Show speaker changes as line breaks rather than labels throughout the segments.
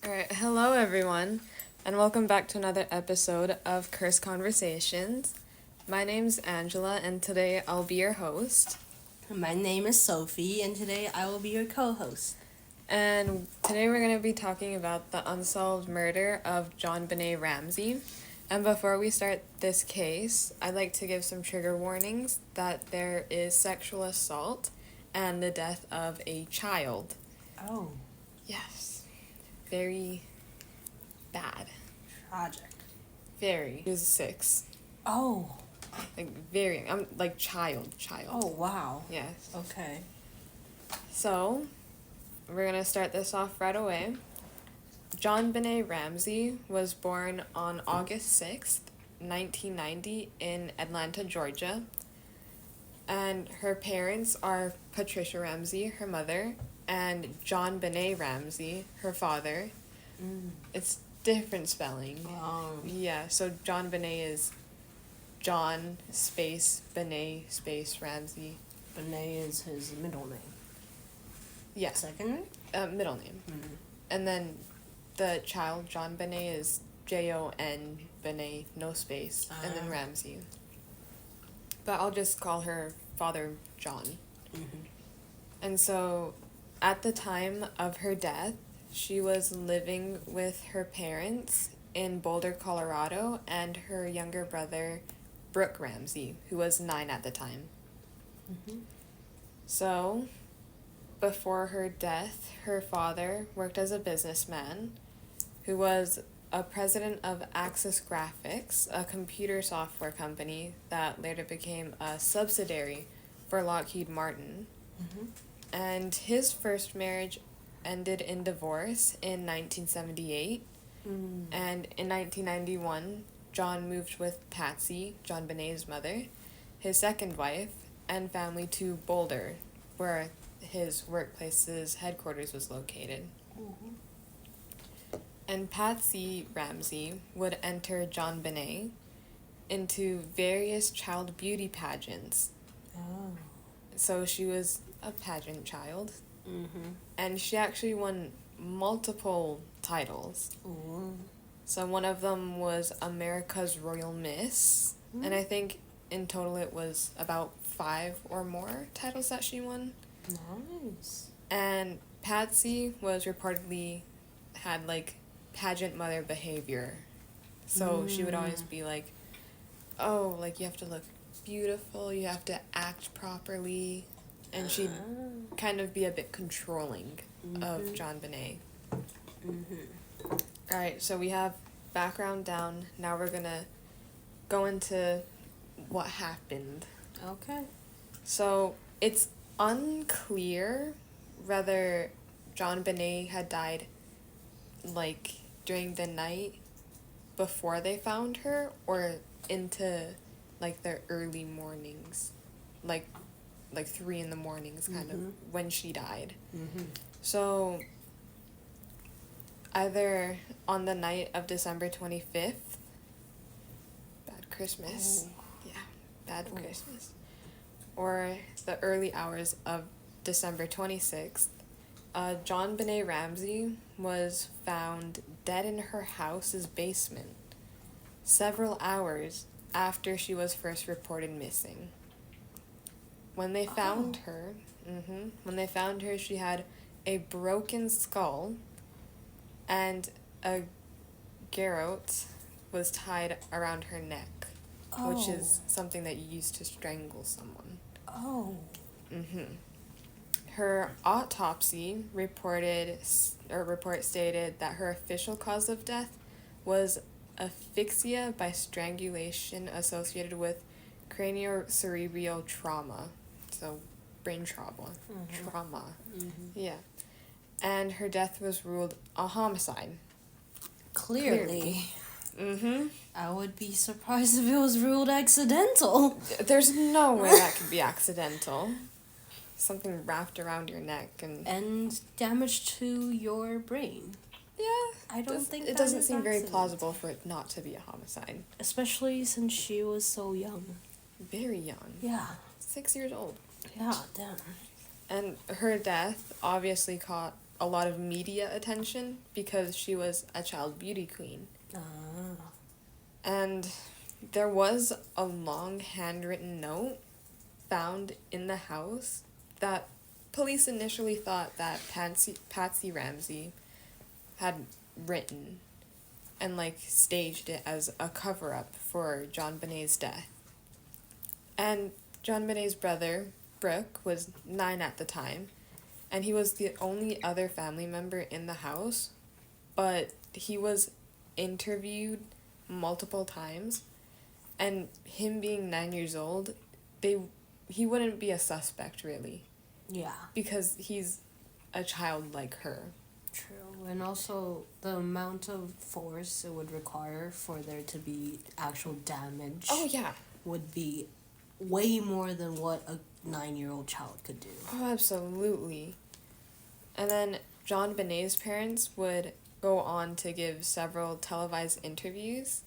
Alright, hello everyone, and welcome back to another episode of Curse Conversations. My name's Angela, and today I'll be your host.
My name is Sophie, and today I will be your co-host.
And today we're going to be talking about the unsolved murder of JonBenet Ramsey. And before we start this case, I'd like to give some trigger warnings that there is sexual assault and the death of a child.
Oh.
Yes. Very bad.
Tragic.
Very. He was 6.
Oh.
Very. I'm like child.
Oh, wow.
Yes.
Okay.
So, we're gonna start this off right away. JonBenet Ramsey was born on August 6th, 1990 in Atlanta, Georgia. And her parents are Patricia Ramsey, her mother, and JonBenet Ramsey, her father. It's different spelling. Yeah, so JonBenet is John space Benet space Ramsey.
Benet is his middle name.
Yeah.
Second name?
Middle name. And then the child, JonBenet, is Jon Benet, no space, and then Ramsey. But I'll just call her Father John. And so, at the time of her death, she was living with her parents in Boulder, Colorado, and her younger brother, Brooke Ramsey, who was 9 at the time. So, before her death, her father worked as a businessman who was a president of Axis Graphics, a computer software company that later became a subsidiary for Lockheed Martin. And his first marriage ended in divorce in 1978. And in 1991, John moved with Patsy, JonBenet's mother, his second wife, and family to Boulder, where his workplace's headquarters was located. And Patsy Ramsey would enter JonBenet into various child beauty pageants.
Oh.
So she was a pageant child. And she actually won multiple titles. So one of them was America's Royal Miss. And I think in total it was about 5 or more titles that she won.
Nice.
And Patsy was reportedly had like pageant mother behavior. So she would always be like, oh, like you have to look beautiful, you have to act properly. And she'd kind of be a bit controlling of JonBenet. Alright, so we have background down. Now we're gonna go into what happened.
Okay.
So it's unclear whether JonBenet had died like during the night before they found her or into like the early mornings, like 3 in the mornings kind of when she died. So either on the night of December 25th, bad Christmas, bad Christmas, or the early hours of December 26th, JonBenet Ramsey was found dead in her house's basement several hours after she was first reported missing. When they found her, she had a broken skull and a garrote was tied around her neck, which is something that you use to strangle someone.
Oh.
Her autopsy report stated that her official cause of death was asphyxia by strangulation associated with craniocerebral trauma. So, brain trauma. Yeah. And her death was ruled a homicide.
Clearly. I would be surprised if it was ruled accidental.
There's no way that could be accidental. Something wrapped around your neck
and damage to your brain.
Yeah.
I don't think
it doesn't seem very plausible for it not to be a homicide.
Especially since she was so young.
Very young.
Yeah.
6 years old.
Yeah, damn.
And her death obviously caught a lot of media attention because she was a child beauty queen. And there was a long handwritten note found in the house that police initially thought that Patsy Ramsey had written and like staged it as a cover-up for JonBenet's death. And JonBenet's brother, Brooke, was 9 at the time, and he was the only other family member in the house, but he was interviewed multiple times, and him being 9 years old, he wouldn't be a suspect, really.
Yeah.
Because he's a child like her.
True. And also the amount of force it would require for there to be actual damage.
Oh, yeah.
Would be way more than what a 9-year-old child could do.
Oh, absolutely. And then JonBenet's parents would go on to give several televised interviews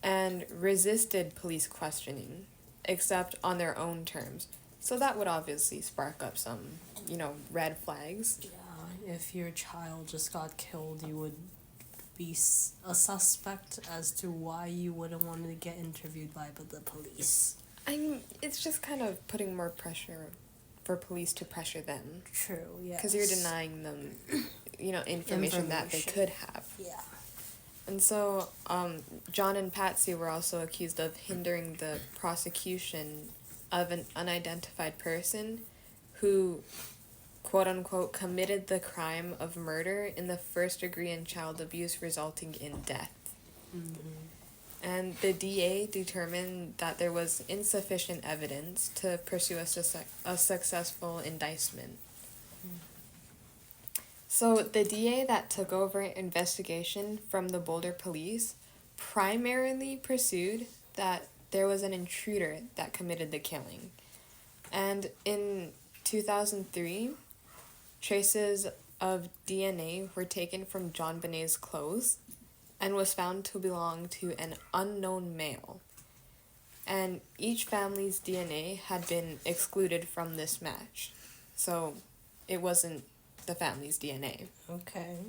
and resisted police questioning, except on their own terms. So that would obviously spark up some, red flags.
Yeah, if your child just got killed, you would be a suspect as to why you wouldn't want to get interviewed by the police.
I mean, it's just kind of putting more pressure for police to pressure them.
True, yes.
Because you're denying them, information that they could have.
Yeah. And
so, John and Patsy were also accused of hindering the prosecution of an unidentified person who, quote-unquote, committed the crime of murder in the first degree and child abuse resulting in death. Mm-hmm. And the DA determined that there was insufficient evidence to pursue a successful indictment. So the DA that took over investigation from the Boulder police primarily pursued that there was an intruder that committed the killing. And in 2003, traces of DNA were taken from JonBenet's clothes and was found to belong to an unknown male. And each family's DNA had been excluded from this match. So it wasn't the family's DNA.
Okay.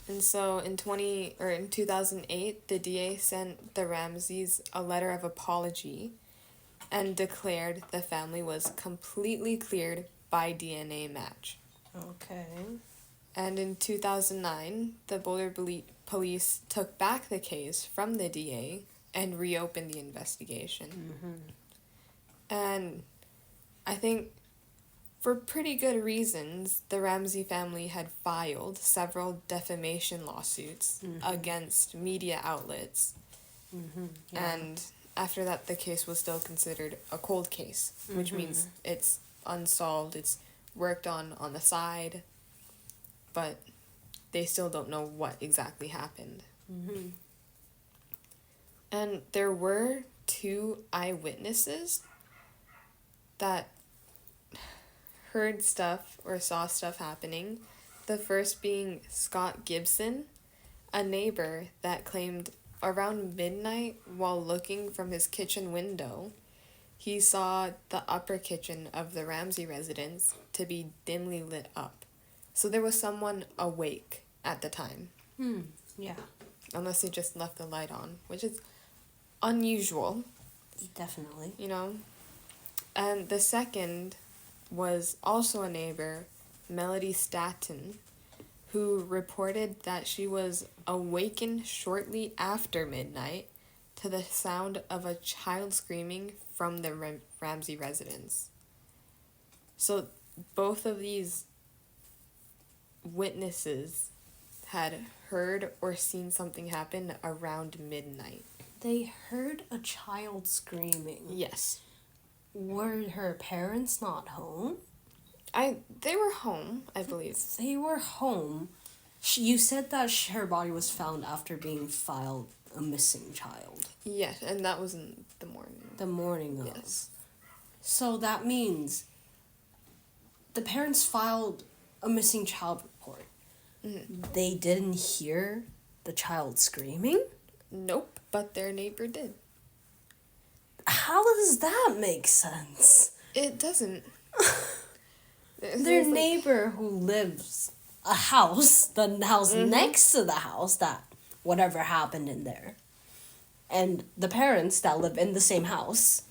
And so in 2008, the DA sent the Ramseys a letter of apology and declared the family was completely cleared by DNA match.
Okay.
And in 2009, the Boulder police took back the case from the DA and reopened the investigation. Mm-hmm. And I think for pretty good reasons, the Ramsey family had filed several defamation lawsuits against media outlets. Mm-hmm. Yeah. And after that, the case was still considered a cold case, which means it's unsolved, it's worked on the side, but they still don't know what exactly happened. Mm-hmm. And there were 2 eyewitnesses that heard stuff or saw stuff happening. The first being Scott Gibson, a neighbor that claimed around midnight while looking from his kitchen window, he saw the upper kitchen of the Ramsey residence to be dimly lit up. So there was someone awake at the time.
Yeah.
Unless they just left the light on, which is unusual.
Definitely.
And the second was also a neighbor, Melody Staton, who reported that she was awakened shortly after midnight to the sound of a child screaming from the Ramsey residence. So both of these witnesses had heard or seen something happen around midnight.
They heard a child screaming.
Yes.
Were her parents not home?
They were home, I believe.
They were home. You said that her body was found after being filed a missing child.
Yes, and that was in the morning.
The morning of.
Yes.
So that means the parents filed a missing child report. Mm-hmm. They didn't hear the child screaming?
Nope, but their neighbor did.
How does that make sense?
It doesn't.
Their neighbor who lives the house next to the house that whatever happened in there. And the parents that live in the same house,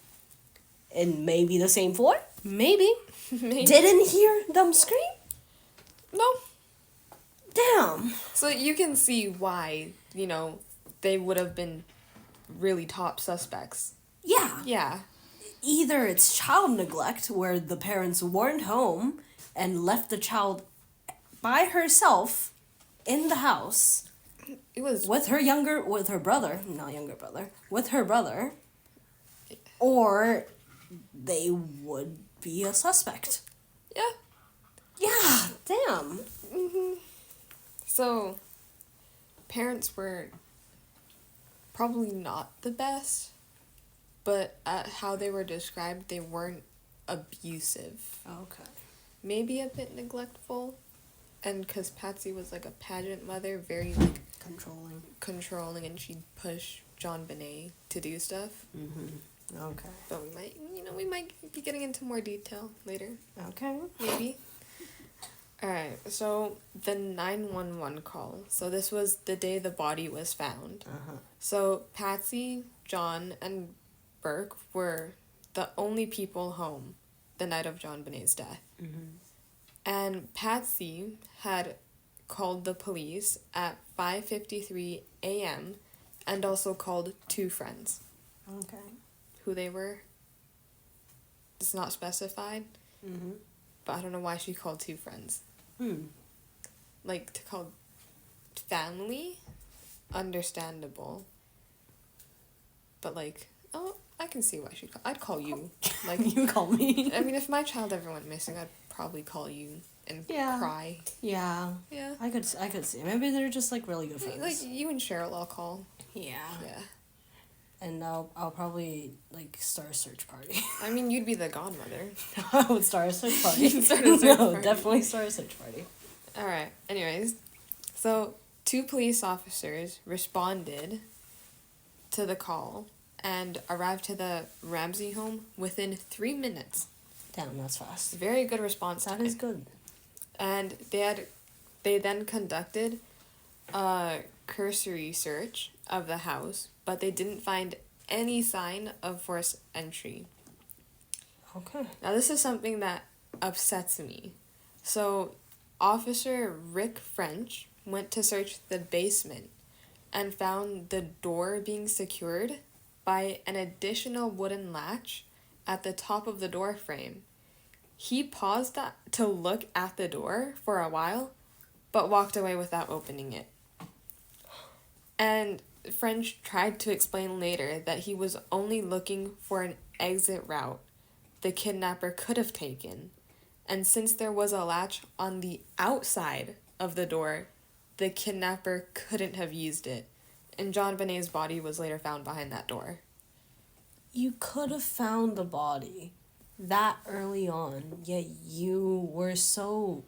in maybe the same floor, maybe. Didn't hear them scream?
No.
Damn.
So you can see why, they would have been really top suspects.
Yeah.
Yeah.
Either it's child neglect, where the parents weren't home and left the child by herself in the house.
It was
with her brother, or they would be a suspect.
Yeah.
Yeah, damn.
So, parents were probably not the best, but at how they were described, they weren't abusive.
Okay.
Maybe a bit neglectful, and because Patsy was like a pageant mother, very controlling, and she'd push JonBenet to do stuff.
Okay.
But we might be getting into more detail later.
Okay.
Maybe. Alright, so the 911 call. So this was the day the body was found. So Patsy, John, and Burke were the only people home the night of JonBenet's death. And Patsy had called the police at 5:53 a.m. and also called two friends.
Okay.
Who they were, it's not specified. But I don't know why she called two friends. Like, to call family, understandable. But, like, I can see why I'd call you. Like,
you call me.
I mean, if my child ever went missing, I'd probably call you and cry.
Yeah.
Yeah.
I could see. Maybe they're just, like, really good friends.
Like, you and Cheryl, I'll call.
Yeah.
Yeah.
And I'll probably, like, start a search party.
I mean, you'd be the godmother.
I would start a search party.
You'd start a search party.
Definitely start a search party.
Alright, anyways. So, two police officers responded to the call and arrived to the Ramsey home within 3 minutes.
Damn, that's fast.
Very good response time.
That is good.
And they then conducted a cursory search of the house, but they didn't find any sign of forced entry.
Okay.
Now, this is something that upsets me. So, Officer Rick French went to search the basement and found the door being secured by an additional wooden latch at the top of the door frame. He paused to look at the door for a while, but walked away without opening it. And French tried to explain later that he was only looking for an exit route the kidnapper could have taken. And since there was a latch on the outside of the door, the kidnapper couldn't have used it. And JonBenet's body was later found behind that door.
You could have found the body that early on, yet you were so...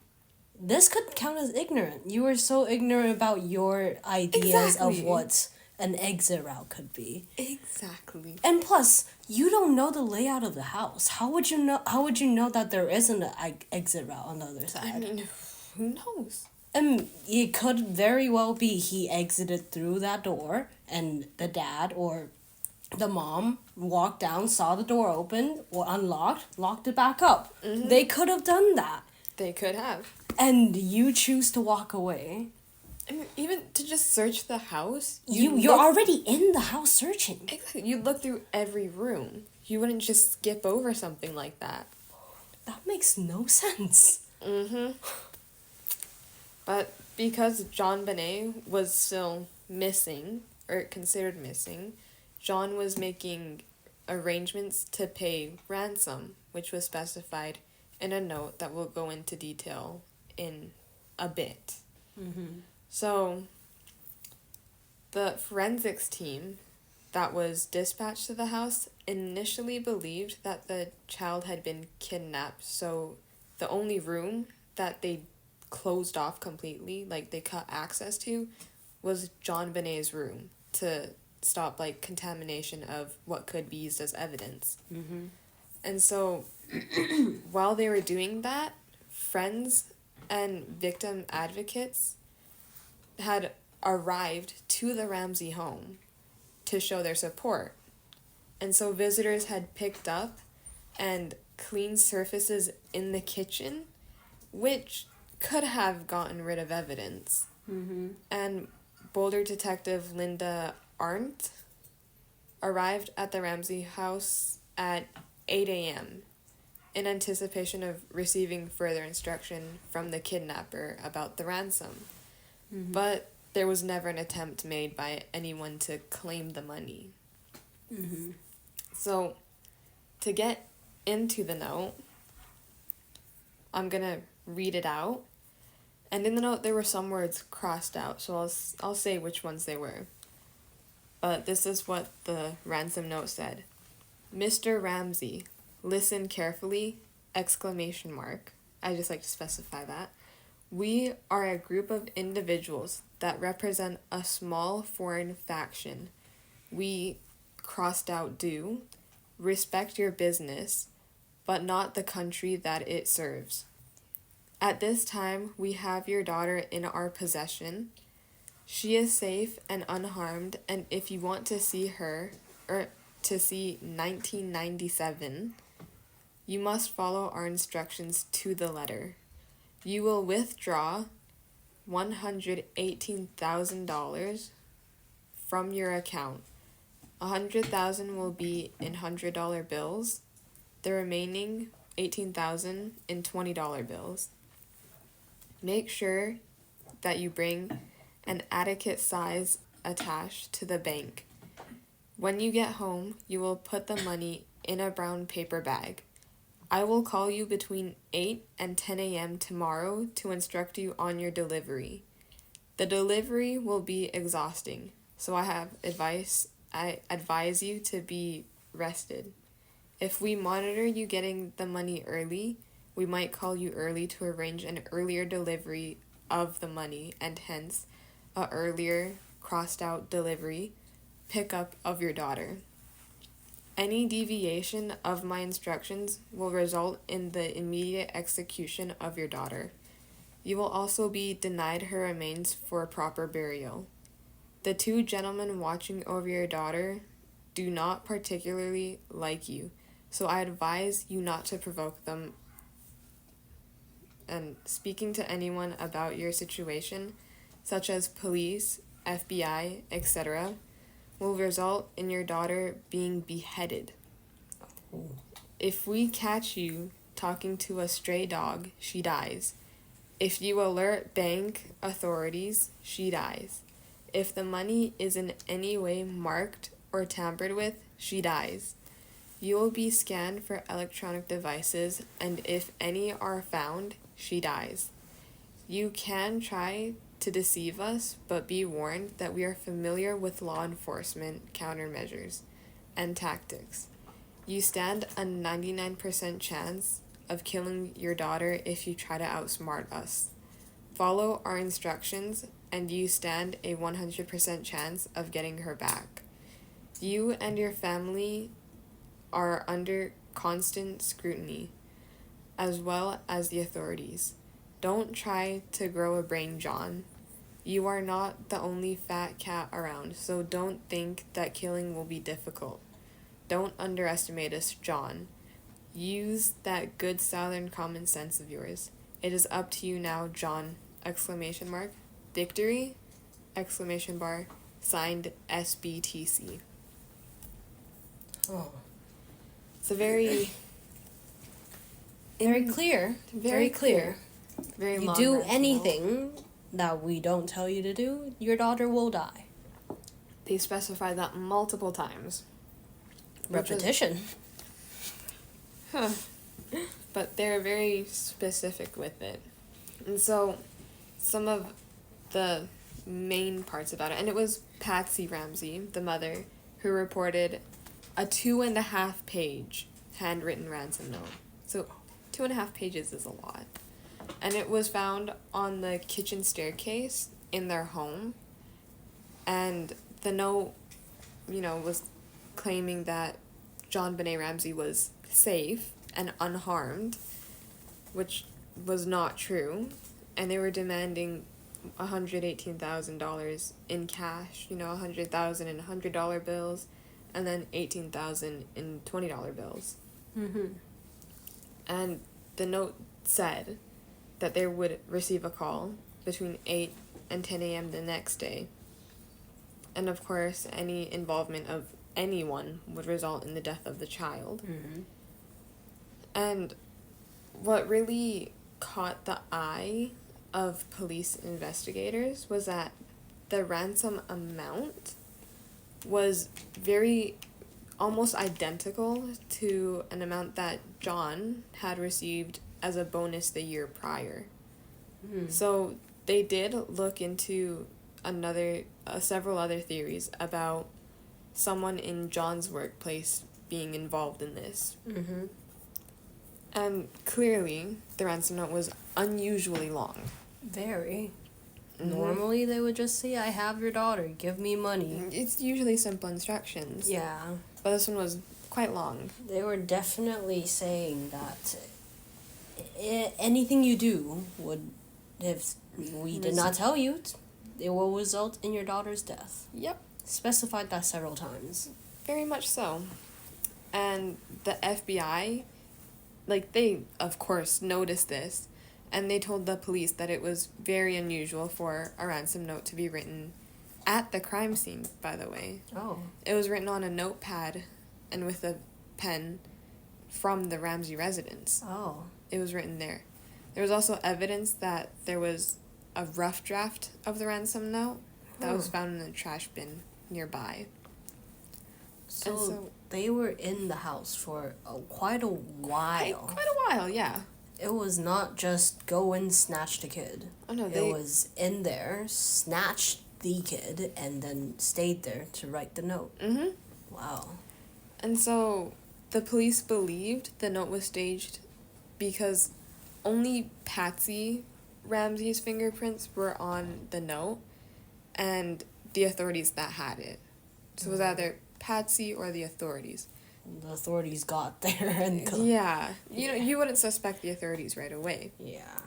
This could count as ignorant. You were so ignorant about your ideas of what an exit route could be.
Exactly.
And plus, you don't know the layout of the house. How would you know that there isn't an exit route on the other side?
I mean, who knows?
And it could very well be he exited through that door, and the dad or the mom walked down, saw the door open, or unlocked, locked it back up. They could have done that.
They could have.
And you choose to walk away.
I mean, even to just search the house.
You're already in the house searching.
Exactly. You'd look through every room. You wouldn't just skip over something like that.
That makes no sense.
But because JonBenet was still missing, or considered missing, John was making arrangements to pay ransom, which was specified in a note that we'll go into detail in a bit. So, the forensics team that was dispatched to the house initially believed that the child had been kidnapped, so the only room that they closed off completely, like they cut access to, was JonBenet's room to stop like contamination of what could be used as evidence. And so while they were doing that, friends and victim advocates had arrived to the Ramsey home to show their support. And so visitors had picked up and cleaned surfaces in the kitchen, which could have gotten rid of evidence.
Mm-hmm.
And Boulder detective Linda Arndt arrived at the Ramsey house at 8 a.m. in anticipation of receiving further instruction from the kidnapper about the ransom.
Mm-hmm.
But there was never an attempt made by anyone to claim the money.
Mm-hmm.
So, to get into the note, I'm going to read it out. And in the note, there were some words crossed out, so I'll say which ones they were. But this is what the ransom note said. Mr. Ramsey, listen carefully, ! I just like to specify that. We are a group of individuals that represent a small foreign faction. We, crossed out, do respect your business, but not the country that it serves. At this time, we have your daughter in our possession. She is safe and unharmed, and if you want to see her, or to see 1997, you must follow our instructions to the letter. You will withdraw $118,000 from your account. $100,000 will be in $100 bills. The remaining $18,000 in $20 bills. Make sure that you bring an adequate size attached to the bank. When you get home, you will put the money in a brown paper bag. I will call you between 8 and 10 a.m. tomorrow to instruct you on your delivery. The delivery will be exhausting, so I advise you to be rested. If we monitor you getting the money early, we might call you early to arrange an earlier delivery of the money and hence a earlier crossed out delivery pickup of your daughter. Any deviation of my instructions will result in the immediate execution of your daughter. You will also be denied her remains for proper burial. The two gentlemen watching over your daughter do not particularly like you, so I advise you not to provoke them. And speaking to anyone about your situation, such as police, FBI, etc., will result in your daughter being beheaded. If we catch you talking to a stray dog, she dies. If you alert bank authorities, she dies. If the money is in any way marked or tampered with, she dies. You will be scanned for electronic devices, and if any are found, she dies. You can try to deceive us, but be warned that we are familiar with law enforcement countermeasures and tactics. You stand a 99% chance of killing your daughter if you try to outsmart us. Follow our instructions, and you stand a 100% chance of getting her back. You and your family are under constant scrutiny, as well as the authorities. Don't try to grow a brain, John. You are not the only fat cat around, so don't think that killing will be difficult. Don't underestimate us, John. Use that good southern common sense of yours. It is up to you now, John! ! Victory! ! Signed, SBTC.
Oh.
It's a very
clear.
Very clear. Very
You
long
do
ransom
anything that we don't tell you to do, your daughter will die.
They specify that multiple times.
Repetition.
But they're very specific with it. And so some of the main parts about it, and it was Patsy Ramsey, the mother, who reported a 2.5-page handwritten ransom note. So 2.5 pages is a lot. And it was found on the kitchen staircase in their home. And the note, was claiming that JonBenet Ramsey was safe and unharmed, which was not true, and they were demanding $118,000 in cash, $100,000 in $100 bills, and then $18,000 in $20 bills.
Mm-hmm.
And the note said that they would receive a call between 8 and 10 a.m. the next day. And of course, any involvement of anyone would result in the death of the child.
Mm-hmm.
And what really caught the eye of police investigators was that the ransom amount was very almost identical to an amount that John had received as a bonus the year prior.
Mm.
So they did look into several other theories about someone in John's workplace being involved in this.
Mm-hmm.
And clearly, the ransom note was unusually long.
Very.
Mm-hmm.
Normally, they would just say, I have your daughter, give me money.
It's usually simple instructions.
Yeah.
But this one was quite long.
They were definitely saying that anything you do would, if we did not tell you, it will result in your daughter's death.
Yep.
Specified that several times.
Very much so. And the FBI, they, of course, noticed this, and they told the police that it was very unusual for a ransom note to be written at the crime scene, by the way.
Oh.
It was written on a notepad and with a pen from the Ramsey residence.
Oh.
It was written there. There was also evidence that there was a rough draft of the ransom note that was found in a trash bin nearby.
So they were in the house for quite a while.
Quite a while, yeah.
It was not just go and snatch the kid.
Oh, no,
It was in there, snatched the kid, and then stayed there to write the note.
Mm-hmm.
Wow.
And so the police believed the note was staged because only Patsy Ramsey's fingerprints were on the note and the authorities that had it. So it was either Patsy or the authorities.
The authorities got there and...
Yeah. You wouldn't suspect the authorities right away.
Yeah.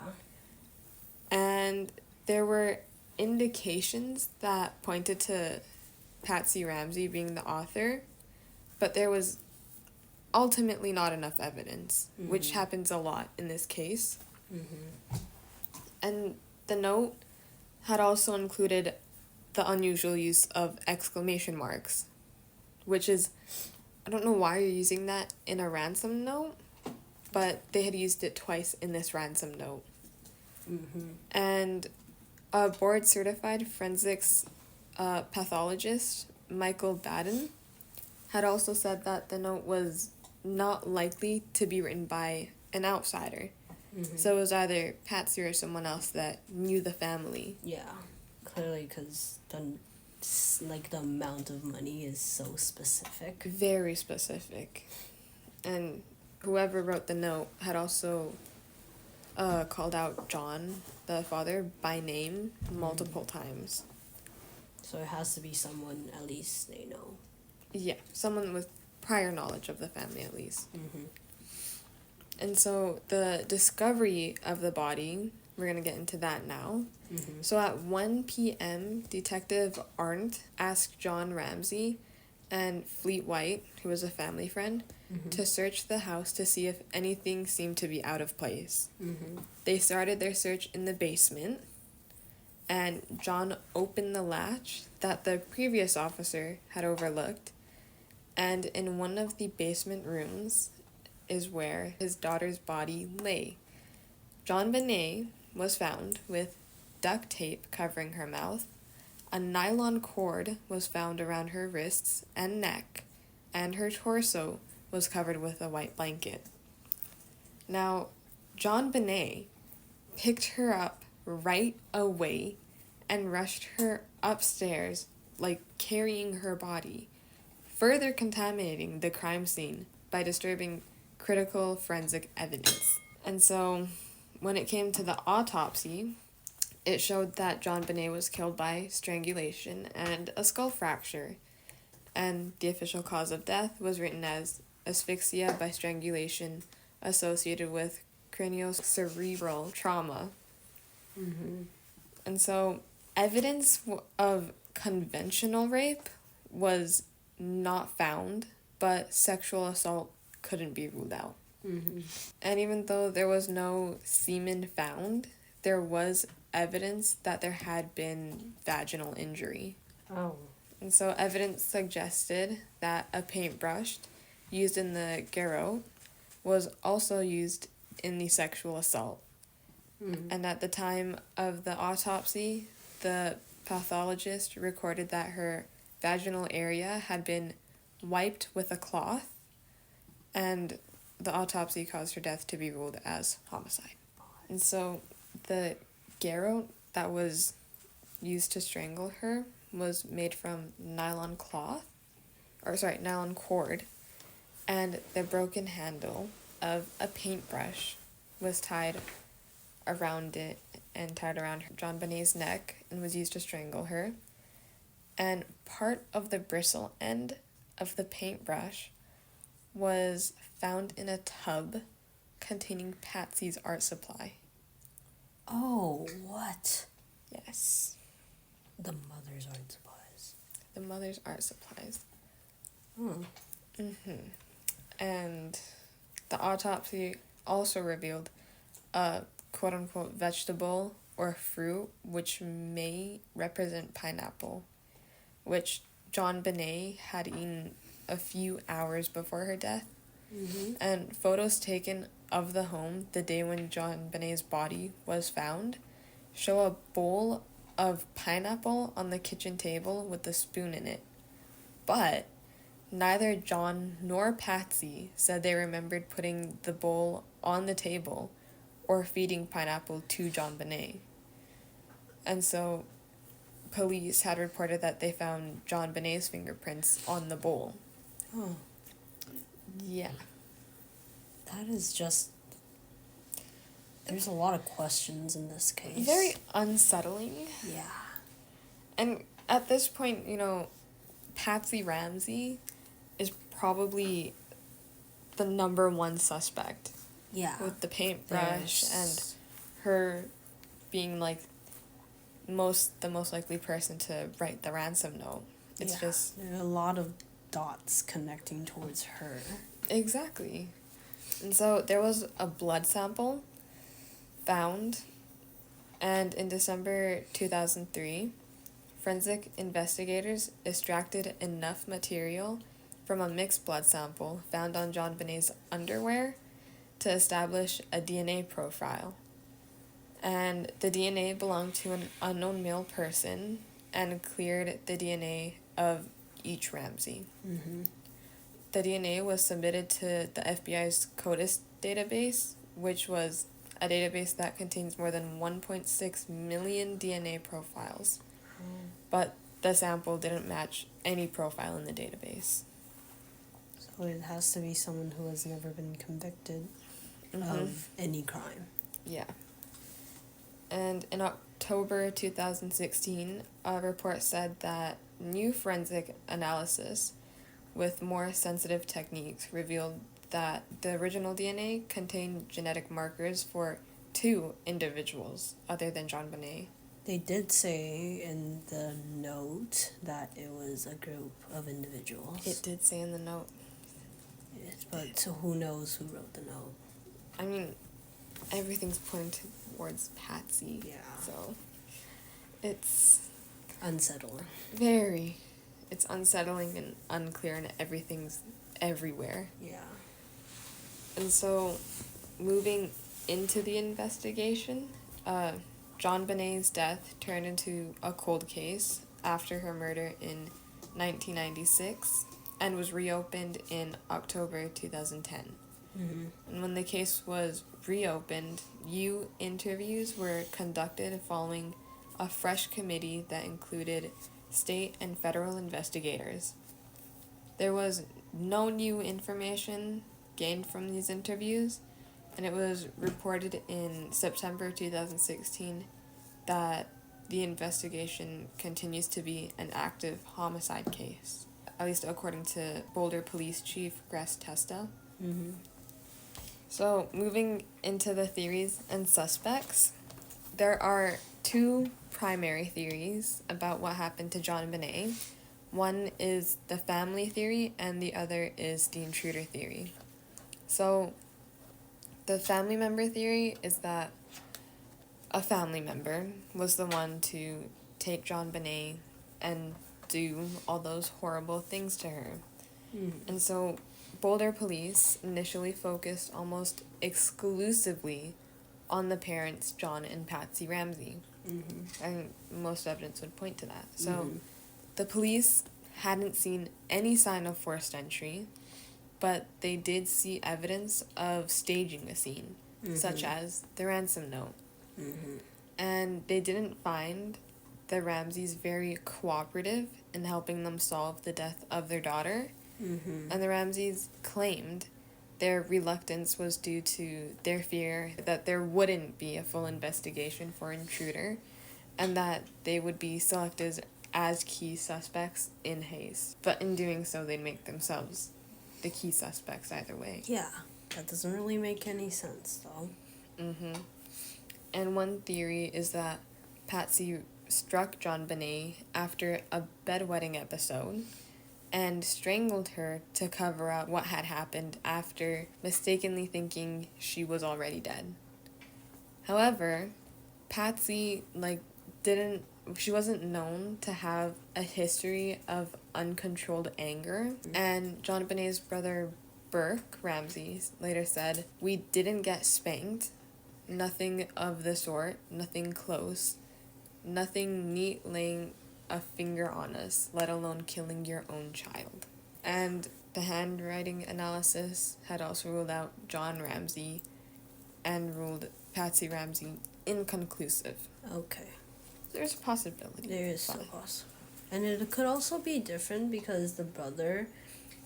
And there were indications that pointed to Patsy Ramsey being the author, but there was ultimately not enough evidence, which happens a lot in this case.
Mm-hmm.
And the note had also included the unusual use of exclamation marks, which is, I don't know why you're using that in a ransom note, but they had used it twice in this ransom note.
Mm-hmm.
And a board-certified forensics pathologist, Michael Baden, had also said that the note was not likely to be written by an outsider.
Mm-hmm.
So it was either Patsy or someone else that knew the family.
Yeah. Clearly, because the amount of money is so specific.
Very specific. And whoever wrote the note had also called out John, the father, by name multiple times.
So it has to be someone at least they know.
Yeah, someone with prior knowledge of the family at least.
Mm-hmm.
And so the discovery of the body, we're going to get into that now.
Mm-hmm.
So at 1 p.m., Detective Arndt asked John Ramsey and Fleet White, who was a family friend, to search the house to see if anything seemed to be out of place.
Mm-hmm.
They started their search in the basement, and John opened the latch that the previous officer had overlooked, and in one of the basement rooms is where his daughter's body lay. JonBenet was found with duct tape covering her mouth. A nylon cord was found around her wrists and neck, and her torso was covered with a white blanket. Now, JonBenet picked her up right away and rushed her upstairs, carrying her body, further contaminating the crime scene by disturbing critical forensic evidence. And so, when it came to the autopsy, it showed that JonBenet was killed by strangulation and a skull fracture, and the official cause of death was written as asphyxia by strangulation associated with craniocerebral trauma. And so evidence of conventional rape was not found, but sexual assault couldn't be ruled out. And even though there was no semen found, there was evidence that there had been vaginal injury.
Oh.
And so evidence suggested that a paintbrush used in the garrote was also used in the sexual assault. And at the time of the autopsy, the pathologist recorded that her vaginal area had been wiped with a cloth, and the autopsy caused her death to be ruled as homicide. And so the garrote that was used to strangle her was made from nylon cord, and the broken handle of a paintbrush was tied around it and tied around JonBenet's neck and was used to strangle her. And part of the bristle end of the paintbrush was found in a tub containing Patsy's art supply.
Oh, what?
Yes.
The mother's art supplies.
The mother's art supplies.
Hmm.
And the autopsy also revealed a quote-unquote vegetable or fruit which may represent pineapple, which JonBenet had eaten a few hours before her death. And photos taken of the home the day when JonBenet's body was found show a bowl of pineapple on the kitchen table with a spoon in it. But neither John nor Patsy said they remembered putting the bowl on the table or feeding pineapple to JonBenet. And so police had reported that they found JonBenet's fingerprints on the bowl.
Oh.
Yeah.
That is just... There's a lot of questions in this case.
Very unsettling.
Yeah.
And at this point, Patsy Ramsey is probably the number one suspect.
Yeah.
With the paintbrush and her being the most likely person to write the ransom note. It's just...
There are a lot of dots connecting towards her.
Exactly. And so there was a blood sample found, and in December 2003, forensic investigators extracted enough material from a mixed blood sample found on JonBenet's underwear to establish a DNA profile. And the DNA belonged to an unknown male person and cleared the DNA of each Ramsey. The DNA was submitted to the FBI's CODIS database, which was a database that contains more than 1.6 million DNA profiles. But the sample didn't match any profile in the database.
So it has to be someone who has never been convicted of any crime.
Yeah. And in October 2016, a report said that new forensic analysis with more sensitive techniques revealed that the original DNA contained genetic markers for 2 individuals other than JonBenet.
They did say in the note that it was a group of individuals.
It did say in the note.
But so who knows who wrote the note?
I mean, everything's pointing towards Patsy.
Yeah.
So it's
Unsettling.
very... It's unsettling and unclear, and everything's everywhere.
Yeah.
And so, moving into the investigation, JonBenet's death turned into a cold case after her murder in 1996 and was reopened in October 2010. And when the case was reopened, interviews were conducted following a fresh committee that included state and federal investigators. There was no new information gained from these interviews, and it was reported in September 2016 that the investigation continues to be an active homicide case, at least according to Boulder Police Chief Gress Testa. So, moving into the theories and suspects, there are two primary theories about what happened to JonBenet. One is the family theory, and the other is the intruder theory. So, the family member theory is that a family member was the one to take JonBenet and do all those horrible things to her. And so Boulder police initially focused almost exclusively on the parents, John and Patsy Ramsey. And most evidence would point to that. So the police hadn't seen any sign of forced entry, but they did see evidence of staging a scene, such as the ransom note. And they didn't find the Ramseys very cooperative in helping them solve the death of their daughter. And the Ramseys claimed their reluctance was due to their fear that there wouldn't be a full investigation for intruder, and that they would be selected as key suspects in haste. But in doing so, they'd make themselves the key suspects either way.
Yeah, that doesn't really make any sense, though.
And one theory is that Patsy struck JonBenet after a bedwetting episode and strangled her to cover up what had happened after mistakenly thinking she was already dead. However, Patsy, she wasn't known to have a history of uncontrolled anger, and JonBenet's brother Burke Ramsey later said, "We didn't get spanked, nothing of the sort, nothing close, nothing neat laying a finger on us, let alone killing your own child." And the handwriting analysis had also ruled out John Ramsey and ruled Patsy Ramsey inconclusive.
Okay.
There's a possibility.
There is a possibility. And it could also be different because the brother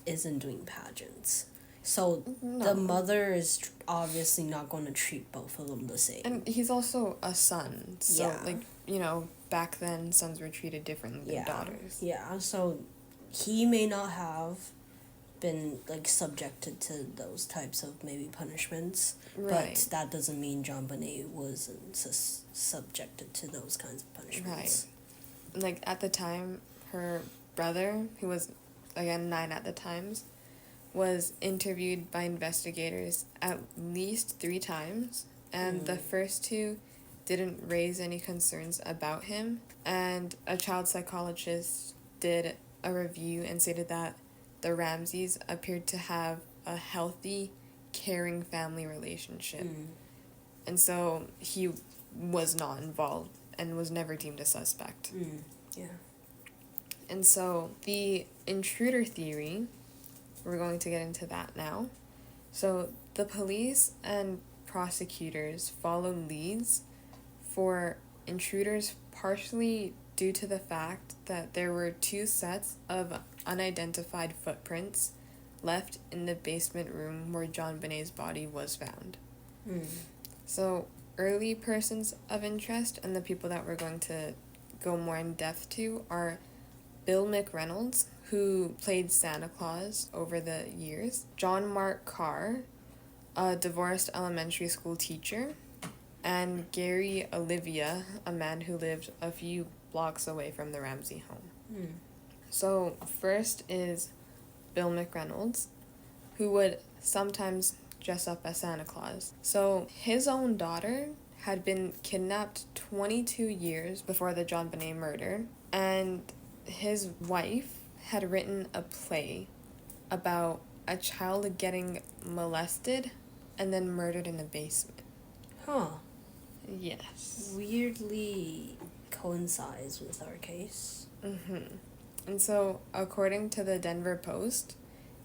isn't doing pageants. So the mother is obviously not going to treat both of them the same.
And he's also a son. So, back then, sons were treated differently than daughters.
Yeah, so he may not have been, subjected to those types of maybe punishments.
Right.
But that doesn't mean JonBenet wasn't subjected to those kinds of punishments.
Right. At the time, her brother, who was, again, 9 at the times, was interviewed by investigators at least 3 times, and the first 2 didn't raise any concerns about him, and a child psychologist did a review and stated that the Ramseys appeared to have a healthy, caring family relationship. And so he was not involved and was never deemed a suspect.
Yeah.
And so the intruder theory, we're going to get into that now. So the police and prosecutors followed leads for intruders partially due to the fact that there were 2 sets of unidentified footprints left in the basement room where JonBenet's body was found. So early persons of interest and the people that we're going to go more in depth to are Bill McReynolds, who played Santa Claus over the years, John Mark Carr, a divorced elementary school teacher, and Gary Olivia, a man who lived a few blocks away from the Ramsey home. So first is Bill McReynolds, who would sometimes dress up as Santa Claus. So his own daughter had been kidnapped 22 years before the JonBenet murder, and his wife had written a play about a child getting molested and then murdered in the basement.
Huh.
Yes.
Weirdly coincides with our case.
And so, according to the Denver Post,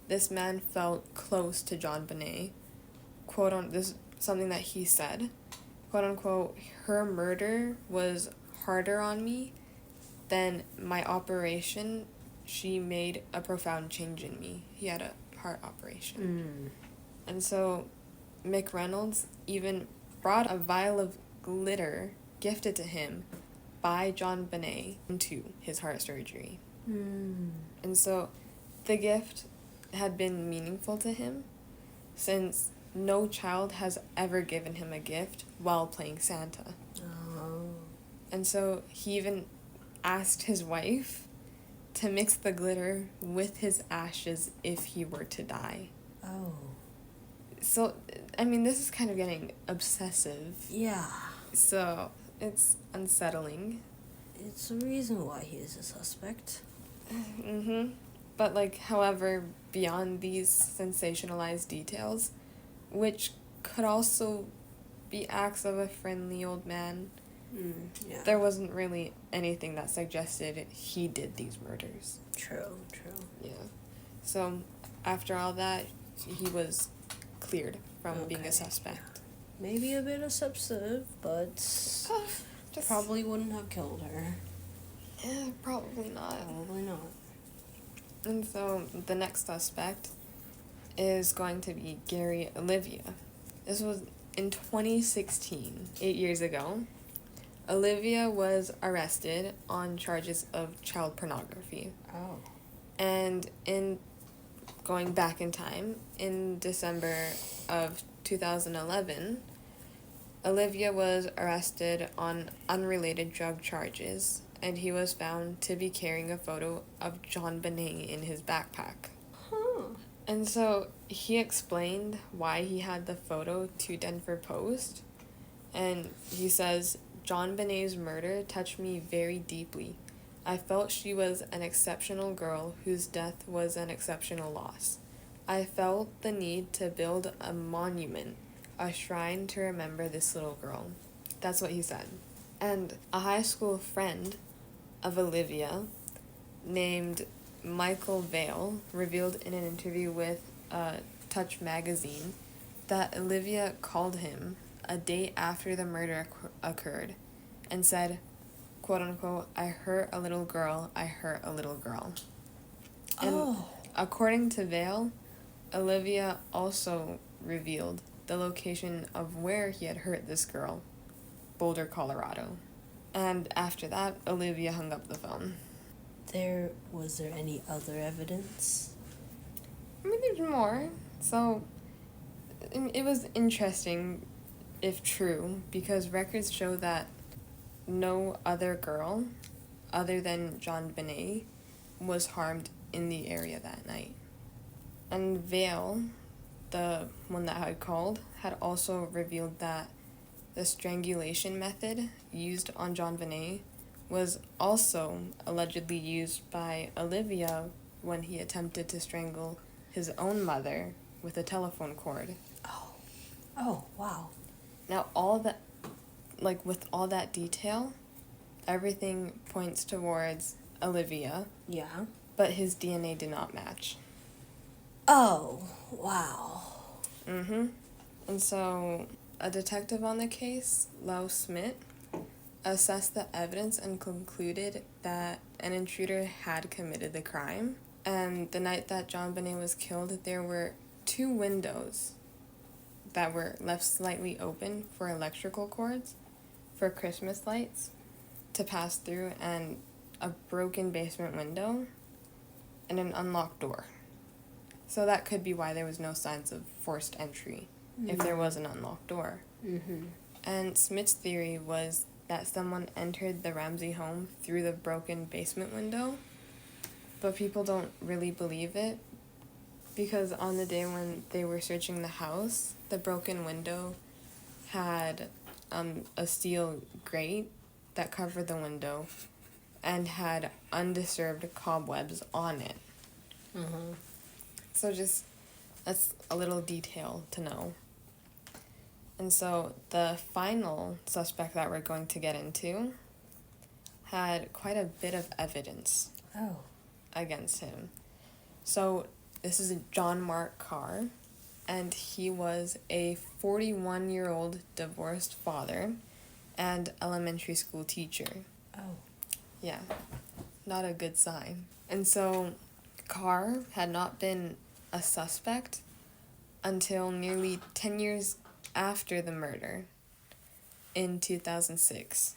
this man felt close to JonBenet. This is something that he said. Quote unquote, her murder was harder on me than my operation. She made a profound change in me. He had a heart operation. And so McReynolds even brought a vial of glitter gifted to him by JonBenet into his heart surgery. And so the gift had been meaningful to him since no child has ever given him a gift while playing Santa.
Oh.
And so he even asked his wife to mix the glitter with his ashes if he were to die.
Oh.
So, I mean, this is kind of getting obsessive.
Yeah.
So, it's unsettling.
It's a reason why he is a suspect.
Mm-hmm. But, like, however, beyond these sensationalized details, which could also be acts of a friendly old man,
Yeah.
there wasn't really anything that suggested he did these murders.
True.
Yeah. So, after all that, he was cleared from being a suspect.
Maybe a bit obsessive, but
Just
probably wouldn't have killed her.
Yeah, probably not.
Probably not.
And so the next suspect is going to be Gary Olivia. This was in 2016, 8 years ago. Olivia was arrested on charges of child pornography.
Oh.
And in going back in time, in December of 2011, Olivia was arrested on unrelated drug charges, and he was found to be carrying a photo of JonBenet in his backpack.
Huh.
And so he explained why he had the photo to Denver Post, and he says, JonBenet's murder touched me very deeply. I felt she was an exceptional girl whose death was an exceptional loss. I felt the need to build a monument, a shrine to remember this little girl. That's what he said. And a high school friend of Olivia named Michael Vale revealed in an interview with Touch magazine that Olivia called him a day after the murder occurred and said, quote unquote, I hurt a little girl, I hurt a little girl. And according to Vale, Olivia also revealed the location of where he had hurt this girl, Boulder, Colorado. And after that, Olivia hung up the phone.
Was there any other evidence?
I mean, there's more. So, it was interesting, if true, because records show that no other girl, other than JonBenet, was harmed in the area that night. And Vale, the one that I called, had also revealed that the strangulation method used on JonBenet was also allegedly used by Olivia when he attempted to strangle his own mother with a telephone cord.
Oh, wow.
Now, with all that detail, everything points towards Olivia.
Yeah.
But his DNA did not match.
Oh, wow.
Mm-hmm. And so, a detective on the case, Lau Smith, assessed the evidence and concluded that an intruder had committed the crime. And the night that JonBenet was killed, there were 2 windows that were left slightly open for electrical cords for Christmas lights to pass through, and a broken basement window and an unlocked door. So that could be why there was no signs of forced entry if there was an unlocked door.
Mm-hmm.
And Smith's theory was that someone entered the Ramsey home through the broken basement window, but people don't really believe it because on the day when they were searching the house, the broken window had a steel grate that covered the window and had undisturbed cobwebs on it.
Mm-hmm.
So that's a little detail to know. And so the final suspect that we're going to get into had quite a bit of evidence against him. So this is John Mark Carr, and he was a 41-year-old divorced father and elementary school teacher.
Oh.
Yeah, not a good sign. And so Carr had not been a suspect until nearly 10 years after the murder in 2006,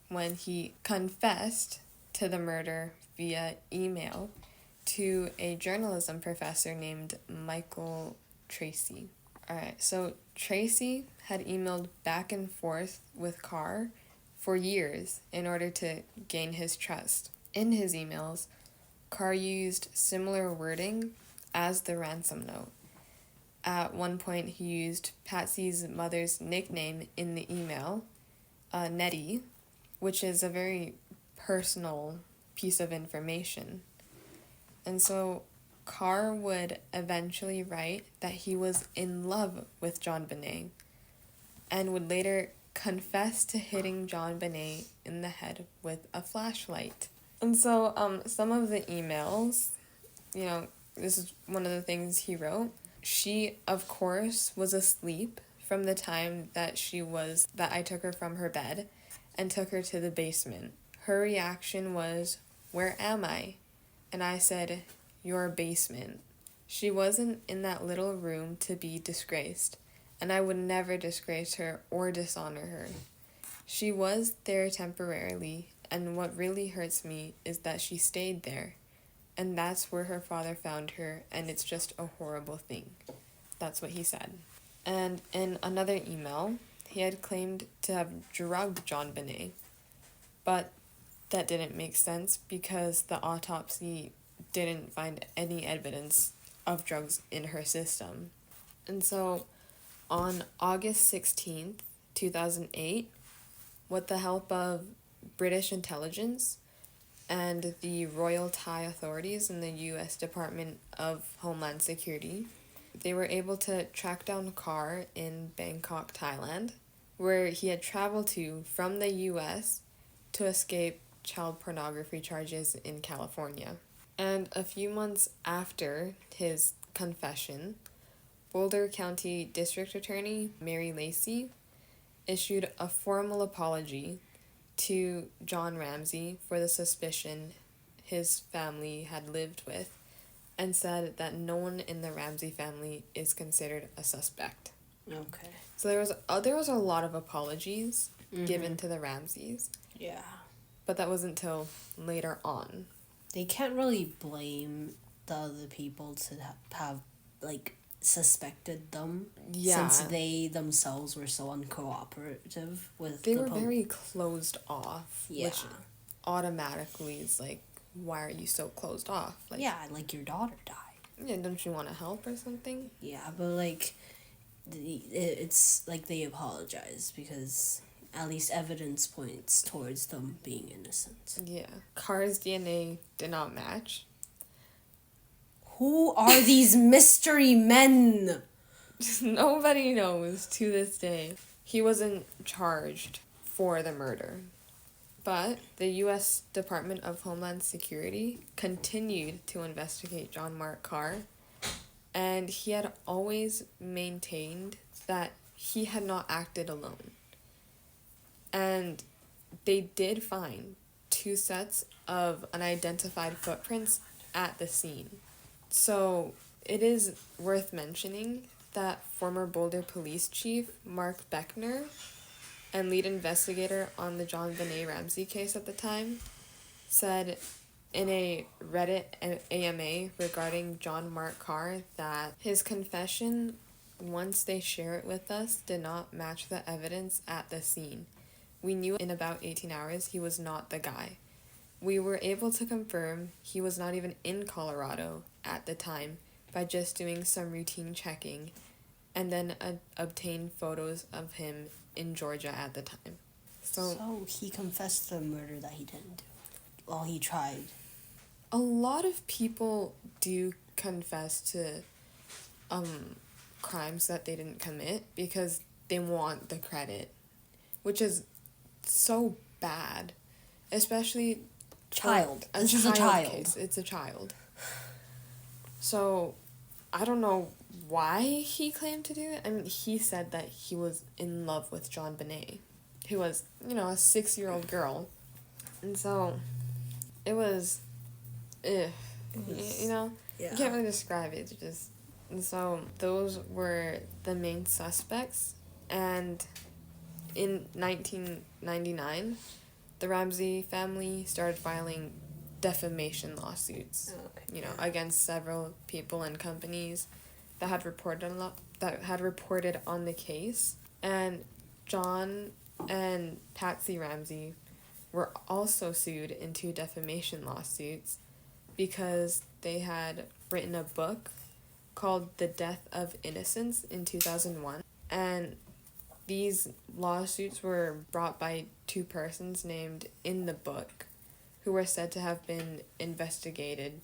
when he confessed to the murder via email to a journalism professor named Michael Tracy. Alright, so Tracy had emailed back and forth with Carr for years in order to gain his trust. In his emails, Carr used similar wording as the ransom note. At one point, he used Patsy's mother's nickname in the email, Nettie, which is a very personal piece of information. And so Carr would eventually write that he was in love with JonBenet and would later confess to hitting JonBenet in the head with a flashlight. And so some of the emails, this is one of the things he wrote. She, of course, was asleep from the time that I took her from her bed and took her to the basement. Her reaction was, "Where am I?" And I said, "Your basement." She wasn't in that little room to be disgraced, and I would never disgrace her or dishonor her. She was there temporarily, and what really hurts me is that she stayed there, and that's where her father found her, and it's just a horrible thing. That's what he said. And in another email, he had claimed to have drugged JonBenet, but that didn't make sense because the autopsy didn't find any evidence of drugs in her system. And so on August 16th, 2008, with the help of British intelligence and the Royal Thai authorities in the U.S. Department of Homeland Security, they were able to track down Carr in Bangkok, Thailand, where he had traveled to from the U.S. to escape child pornography charges in California. And a few months after his confession, Boulder County District Attorney Mary Lacey issued a formal apology to John Ramsey for the suspicion his family had lived with and said that no one in the Ramsey family is considered a suspect.
Okay.
So there was a lot of apologies given to the Ramseys.
Yeah.
But that wasn't until later on.
They can't really blame the other people to have suspected them.
Yeah.
Since they themselves were so uncooperative with
They were very closed off.
Yeah.
Which automatically is like, why are you so closed off?
Like, yeah, like your daughter died.
Yeah, don't you want to help or something?
Yeah, but it's like they apologize because at least evidence points towards them being innocent.
Yeah. Carr's DNA did not match.
Who are these mystery men?
Nobody knows to this day. He wasn't charged for the murder. But the U.S. Department of Homeland Security continued to investigate John Mark Carr, and he had always maintained that he had not acted alone. And they did find 2 sets of unidentified footprints at the scene. So it is worth mentioning that former Boulder Police Chief Mark Beckner and lead investigator on the JonBenet Ramsey case at the time said in a Reddit AMA regarding John Mark Carr that his confession, once they share it with us, did not match the evidence at the scene. We knew in about 18 hours he was not the guy. We were able to confirm he was not even in Colorado at the time by just doing some routine checking and then obtained photos of him in Georgia at the time.
So he confessed the murder that he didn't do. Well, he tried.
A lot of people do confess to crimes that they didn't commit because they want the credit, which is so bad, especially
This is a child.
Case. It's a child. So I don't know why he claimed to do it. I mean, he said that he was in love with JonBenet, who was, a 6-year-old girl. And so it was,
Yeah.
You can't really describe it. It's just, and so those were the main suspects. And in 1999, the Ramsey family started filing defamation lawsuits, against several people and companies that had reported on the case, and John and Patsy Ramsey were also sued in 2 defamation lawsuits because they had written a book called The Death of Innocence in 2001, and these lawsuits were brought by 2 persons named in the book who were said to have been investigated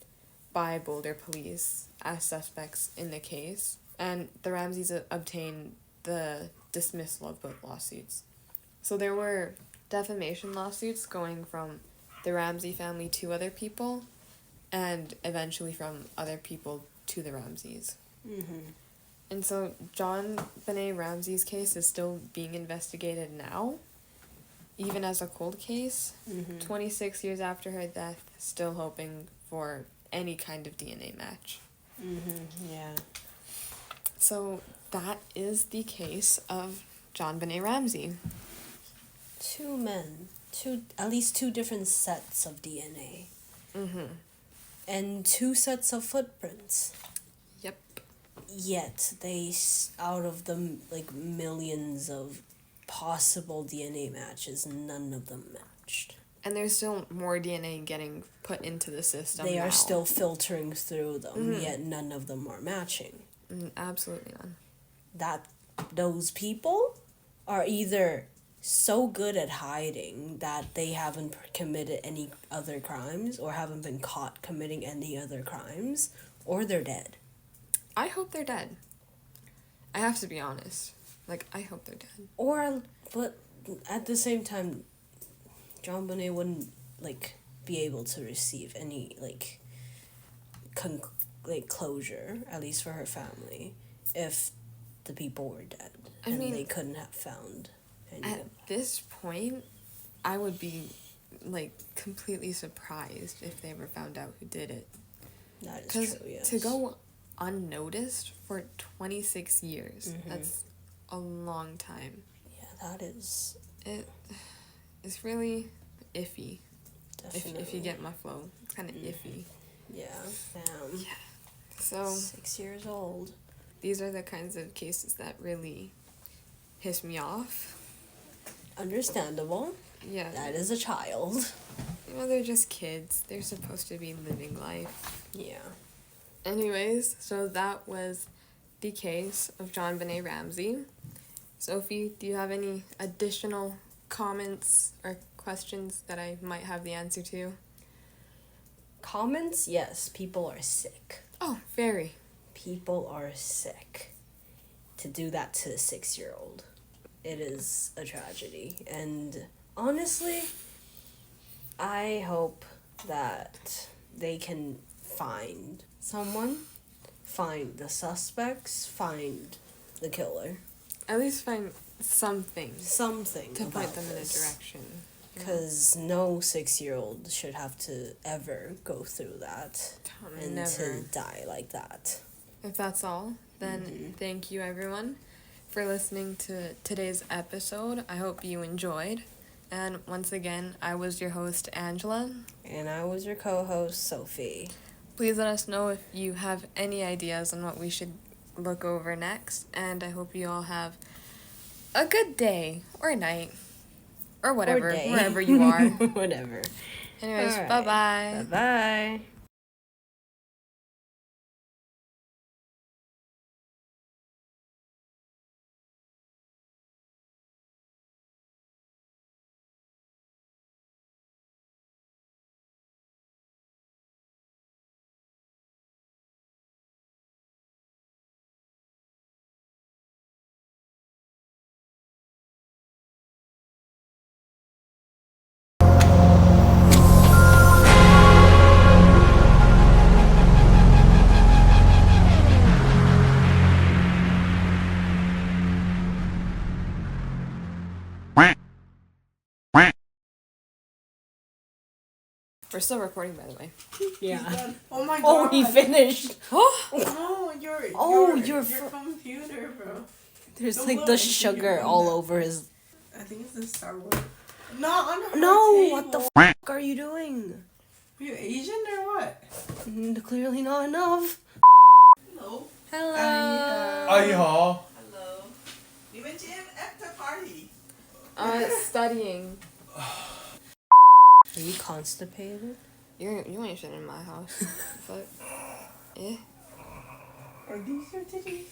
by Boulder police as suspects in the case, and the Ramseys obtained the dismissal of both lawsuits. So there were defamation lawsuits going from the Ramsey family to other people, and eventually from other people to the Ramseys.
Mm-hmm.
And so JonBenet Ramsey's case is still being investigated now, even as a cold case. 26 years after her death, still hoping for any kind of DNA match.
Yeah.
So that is the case of JonBenet Ramsey.
2 men, at least 2 different sets of DNA. And 2 sets of footprints.
Yep.
Yet out of the millions of possible DNA matches, none of them matched.
And there's still more DNA getting put into the system.
They
now.
are still filtering through them, yet none of them are matching.
Absolutely none.
That those people are either so good at hiding that they haven't committed any other crimes or haven't been caught committing any other crimes, or they're dead.
I hope they're dead. I have to be honest. I hope they're dead.
But at the same time, JonBenet wouldn't, be able to receive any, closure, at least for her family, if the people were dead. They couldn't have found any.
At this point, I would be, completely surprised if they ever found out who did it.
That is true, yes.
To go unnoticed for 26 years, that's a long time.
Yeah, that is...
It's really iffy.
Definitely.
If you get my flow. It's kind of iffy.
Yeah.
Yeah. So
6 years old.
These are the kinds of cases that really piss me off.
Understandable.
Yeah.
That is a child.
They're just kids. They're supposed to be living life.
Yeah.
Anyways, so that was the case of JonBenet Ramsey. Sophie, do you have any additional comments or questions that I might have the answer to?
Comments? Yes, people are sick.
Oh, very.
People are sick. To do that to a 6-year-old, it is a tragedy. And honestly, I hope that they can find someone, find the suspects, find the killer.
At least find something.
Something
to point them
this.
in a direction.
Because no 6-year-old should have to ever go through that and
Never.
to die like that.
If that's all, then thank you everyone for listening to today's episode. I hope you enjoyed. And once again, I was your host, Angela.
And I was your co-host, Sophie.
Please let us know if you have any ideas on what we should look over next. And I hope you all have a good day or night or whatever,
or day.
Wherever you are.
Whatever.
Anyways,
right.
Bye-bye.
Bye-bye.
We're still recording, by the way.
Yeah.
Oh my god.
Oh, he finished.
Oh, your computer, bro.
There's
Don't
like
look,
the
you're
sugar
doing
all
that.
over his...
I think it's the Star Wars. Not on her
No,
table.
what the f*** are you doing?
Are you Asian or what?
Clearly not enough.
No.
Hello.
阿姨好。
Hello. 你们今天 after party?
Studying.
Are you constipated?
You ain't shit in my house. But, eh.
Are these your titties?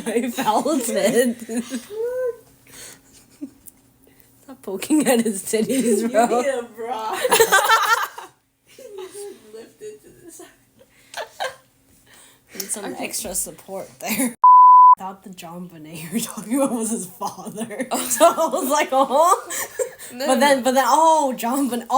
I felt it. Stop poking at his titties, bro.
You need a bra. Lift it to the side.
Need some extra support there. I thought the JonBenet you were talking about was his father. So I was like, oh.
No,
But then, oh, JonBenet.